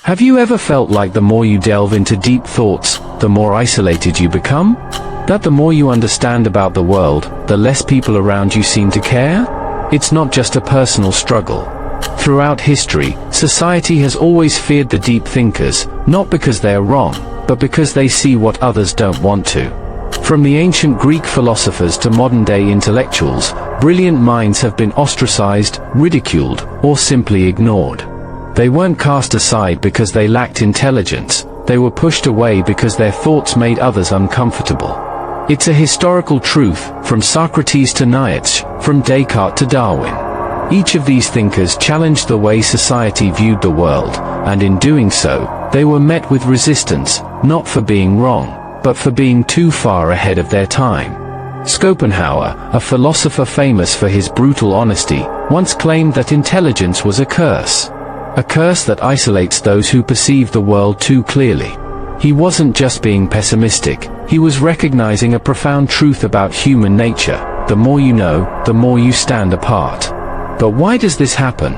Have you ever felt like the more you delve into deep thoughts, the more isolated you become? That the more you understand about the world, the less people around you seem to care? It's not just a personal struggle. Throughout history, society has always feared the deep thinkers, not because they are wrong, but because they see what others don't want to. From the ancient Greek philosophers to modern-day intellectuals, brilliant minds have been ostracized, ridiculed, or simply ignored. They weren't cast aside because they lacked intelligence, they were pushed away because their thoughts made others uncomfortable. It's a historical truth, from Socrates to Nietzsche, from Descartes to Darwin. Each of these thinkers challenged the way society viewed the world, and in doing so, they were met with resistance, not for being wrong, but for being too far ahead of their time. Schopenhauer, a philosopher famous for his brutal honesty, once claimed that intelligence was a curse that isolates those who perceive the world too clearly. He wasn't just being pessimistic, he was recognizing a profound truth about human nature: the more you know, the more you stand apart. But why does this happen?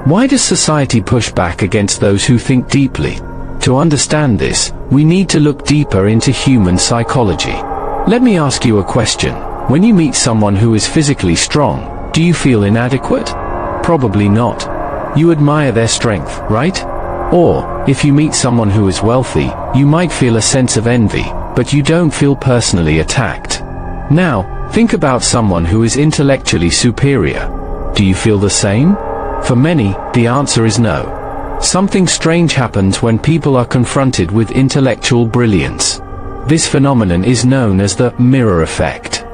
Why does society push back against those who think deeply? To understand this, we need to look deeper into human psychology. Let me ask you a question. When you meet someone who is physically strong, do you feel inadequate? Probably not. You admire their strength, right? Or, if you meet someone who is wealthy, you might feel a sense of envy, but you don't feel personally attacked. Now, think about someone who is intellectually superior. Do you feel the same? For many, the answer is no. Something strange happens when people are confronted with intellectual brilliance. This phenomenon is known as the mirror effect.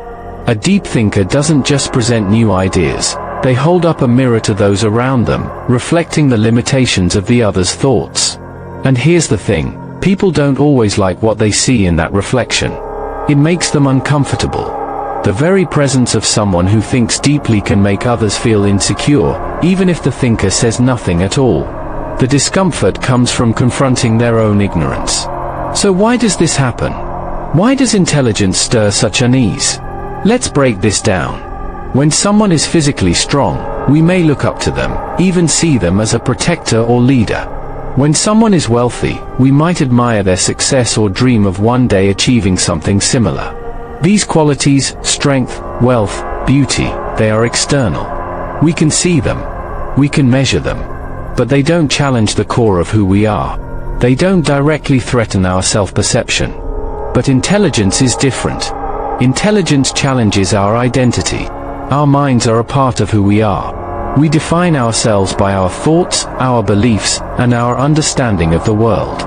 A deep thinker doesn't just present new ideas. They hold up a mirror to those around them, reflecting the limitations of the other's thoughts. And here's the thing, people don't always like what they see in that reflection. It makes them uncomfortable. The very presence of someone who thinks deeply can make others feel insecure, even if the thinker says nothing at all. The discomfort comes from confronting their own ignorance. So why does this happen? Why does intelligence stir such unease? Let's break this down. When someone is physically strong, we may look up to them, even see them as a protector or leader. When someone is wealthy, we might admire their success or dream of one day achieving something similar. These qualities, strength, wealth, beauty, they are external. We can see them. We can measure them. But they don't challenge the core of who we are. They don't directly threaten our self-perception. But intelligence is different. Intelligence challenges our identity. Our minds are a part of who we are. We define ourselves by our thoughts, our beliefs, and our understanding of the world.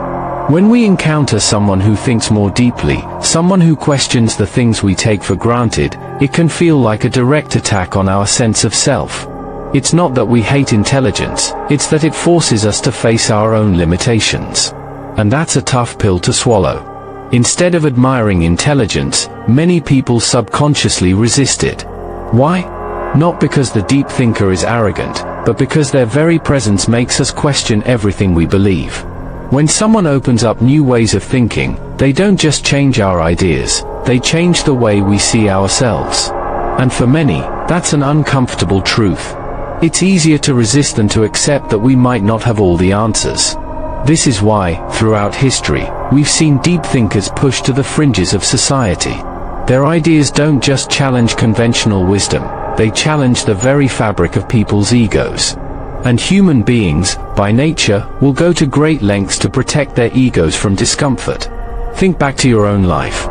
When we encounter someone who thinks more deeply, someone who questions the things we take for granted, it can feel like a direct attack on our sense of self. It's not that we hate intelligence, it's that it forces us to face our own limitations. And that's a tough pill to swallow. Instead of admiring intelligence, many people subconsciously resist it. Why? Not because the deep thinker is arrogant, but because their very presence makes us question everything we believe. When someone opens up new ways of thinking, they don't just change our ideas, they change the way we see ourselves. And for many, that's an uncomfortable truth. It's easier to resist than to accept that we might not have all the answers. This is why, throughout history, we've seen deep thinkers pushed to the fringes of society. Their ideas don't just challenge conventional wisdom, they challenge the very fabric of people's egos. And human beings, by nature, will go to great lengths to protect their egos from discomfort. Think back to your own life.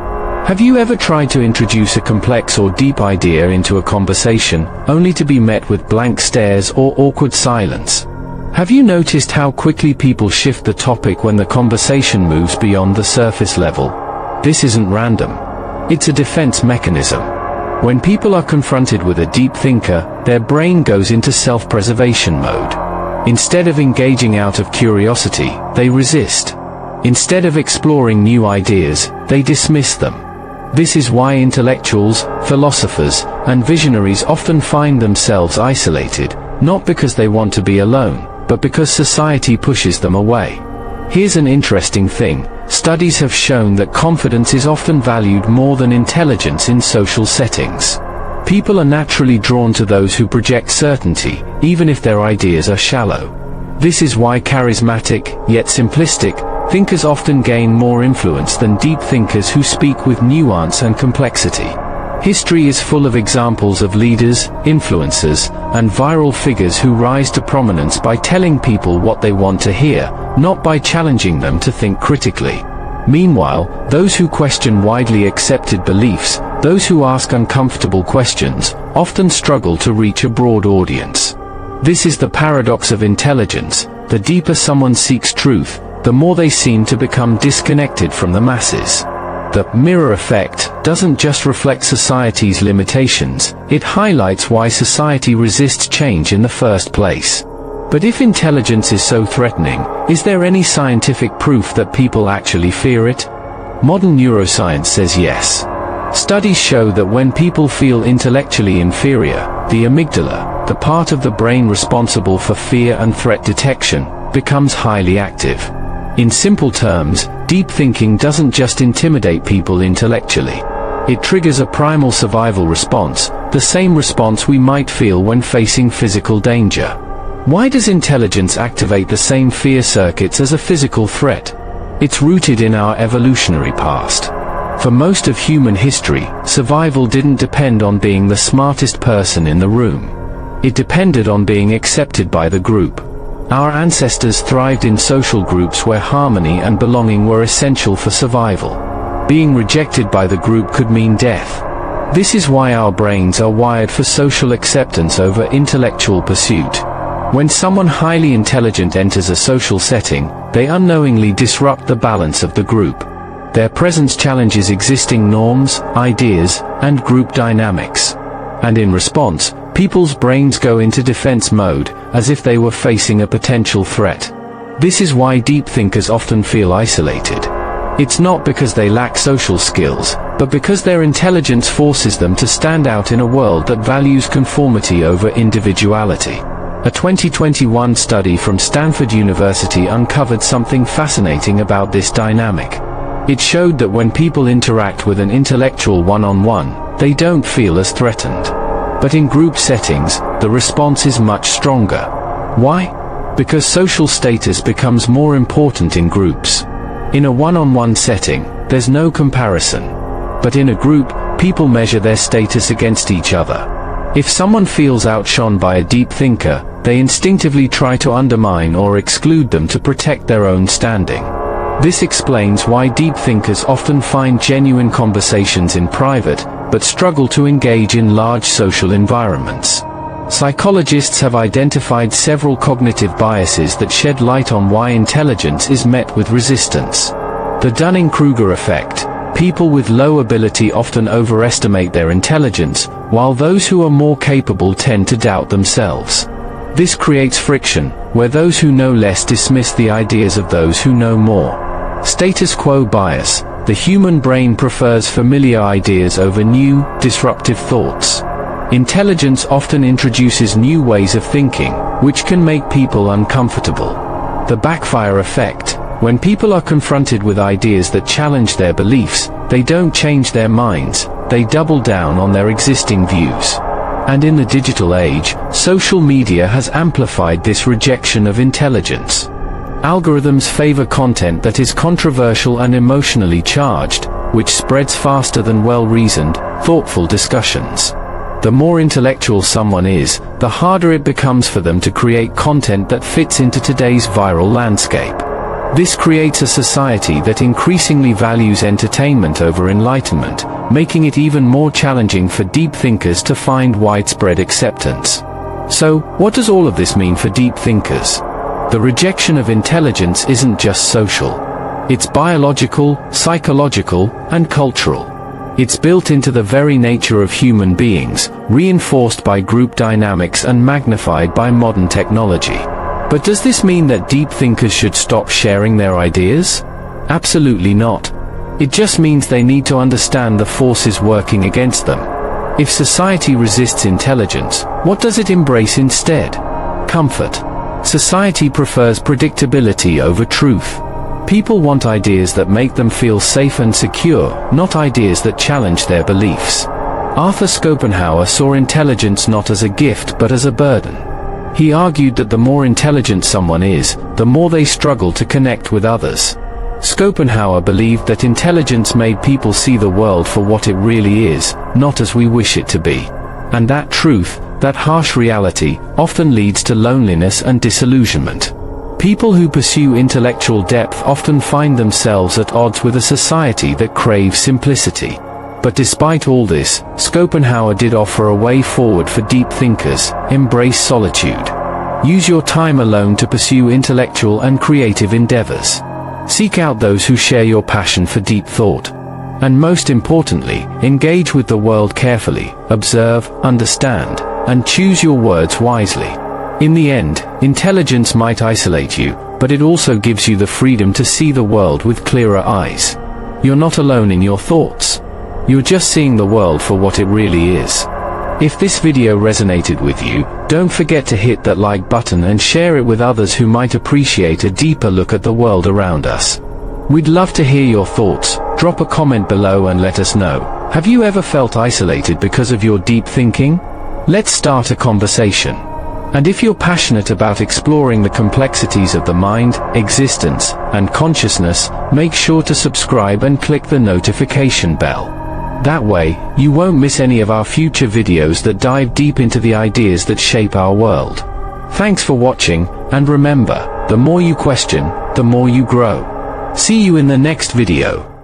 Have you ever tried to introduce a complex or deep idea into a conversation, only to be met with blank stares or awkward silence? Have you noticed how quickly people shift the topic when the conversation moves beyond the surface level? This isn't random. It's a defense mechanism. When people are confronted with a deep thinker, their brain goes into self-preservation mode. Instead of engaging out of curiosity, they resist. Instead of exploring new ideas, they dismiss them. This is why intellectuals, philosophers, and visionaries often find themselves isolated, not because they want to be alone, but because society pushes them away. Here's an interesting thing. Studies have shown that confidence is often valued more than intelligence in social settings. People are naturally drawn to those who project certainty, even if their ideas are shallow. This is why charismatic, yet simplistic, thinkers often gain more influence than deep thinkers who speak with nuance and complexity. History is full of examples of leaders, influencers, and viral figures who rise to prominence by telling people what they want to hear, not by challenging them to think critically. Meanwhile, those who question widely accepted beliefs, those who ask uncomfortable questions, often struggle to reach a broad audience. This is the paradox of intelligence. The deeper someone seeks truth, the more they seem to become disconnected from the masses. The mirror effect doesn't just reflect society's limitations, it highlights why society resists change in the first place. But if intelligence is so threatening, is there any scientific proof that people actually fear it? Modern neuroscience says yes. Studies show that when people feel intellectually inferior, the amygdala, the part of the brain responsible for fear and threat detection, becomes highly active. In simple terms, deep thinking doesn't just intimidate people intellectually. It triggers a primal survival response, the same response we might feel when facing physical danger. Why does intelligence activate the same fear circuits as a physical threat? It's rooted in our evolutionary past. For most of human history, survival didn't depend on being the smartest person in the room. It depended on being accepted by the group. Our ancestors thrived in social groups where harmony and belonging were essential for survival. Being rejected by the group could mean death. This is why our brains are wired for social acceptance over intellectual pursuit. When someone highly intelligent enters a social setting, they unknowingly disrupt the balance of the group. Their presence challenges existing norms, ideas, and group dynamics. And in response, people's brains go into defense mode, as if they were facing a potential threat. This is why deep thinkers often feel isolated. It's not because they lack social skills, but because their intelligence forces them to stand out in a world that values conformity over individuality. A 2021 study from Stanford University uncovered something fascinating about this dynamic. It showed that when people interact with an intellectual one-on-one, they don't feel as threatened. But in group settings, the response is much stronger. Why? Because social status becomes more important in groups. In a one-on-one setting, there's no comparison. But in a group, people measure their status against each other. If someone feels outshone by a deep thinker, they instinctively try to undermine or exclude them to protect their own standing. This explains why deep thinkers often find genuine conversations in private, but struggle to engage in large social environments. Psychologists have identified several cognitive biases that shed light on why intelligence is met with resistance. The Dunning-Kruger effect. People with low ability often overestimate their intelligence, while those who are more capable tend to doubt themselves. This creates friction, where those who know less dismiss the ideas of those who know more. Status quo bias. The human brain prefers familiar ideas over new, disruptive thoughts. Intelligence often introduces new ways of thinking, which can make people uncomfortable. The backfire effect. When people are confronted with ideas that challenge their beliefs, they don't change their minds, they double down on their existing views. And in the digital age, social media has amplified this rejection of intelligence. Algorithms favor content that is controversial and emotionally charged, which spreads faster than well-reasoned, thoughtful discussions. The more intellectual someone is, the harder it becomes for them to create content that fits into today's viral landscape. This creates a society that increasingly values entertainment over enlightenment, making it even more challenging for deep thinkers to find widespread acceptance. So, what does all of this mean for deep thinkers? The rejection of intelligence isn't just social. It's biological, psychological, and cultural. It's built into the very nature of human beings, reinforced by group dynamics and magnified by modern technology. But does this mean that deep thinkers should stop sharing their ideas? Absolutely not. It just means they need to understand the forces working against them. If society resists intelligence, what does it embrace instead? Comfort. Society prefers predictability over truth. People want ideas that make them feel safe and secure, not ideas that challenge their beliefs. Arthur Schopenhauer saw intelligence not as a gift but as a burden. He argued that the more intelligent someone is, the more they struggle to connect with others. Schopenhauer believed that intelligence made people see the world for what it really is, not as we wish it to be. And that truth, that harsh reality, often leads to loneliness and disillusionment. People who pursue intellectual depth often find themselves at odds with a society that craves simplicity. But despite all this, Schopenhauer did offer a way forward for deep thinkers: embrace solitude. Use your time alone to pursue intellectual and creative endeavors. Seek out those who share your passion for deep thought. And most importantly, engage with the world carefully, observe, understand, and choose your words wisely. In the end, intelligence might isolate you, but it also gives you the freedom to see the world with clearer eyes. You're not alone in your thoughts. You're just seeing the world for what it really is. If this video resonated with you, don't forget to hit that like button and share it with others who might appreciate a deeper look at the world around us. We'd love to hear your thoughts. Drop a comment below and let us know. Have you ever felt isolated because of your deep thinking? Let's start a conversation. And if you're passionate about exploring the complexities of the mind, existence, and consciousness, make sure to subscribe and click the notification bell. That way, you won't miss any of our future videos that dive deep into the ideas that shape our world. Thanks for watching, and remember, the more you question, the more you grow. See you in the next video.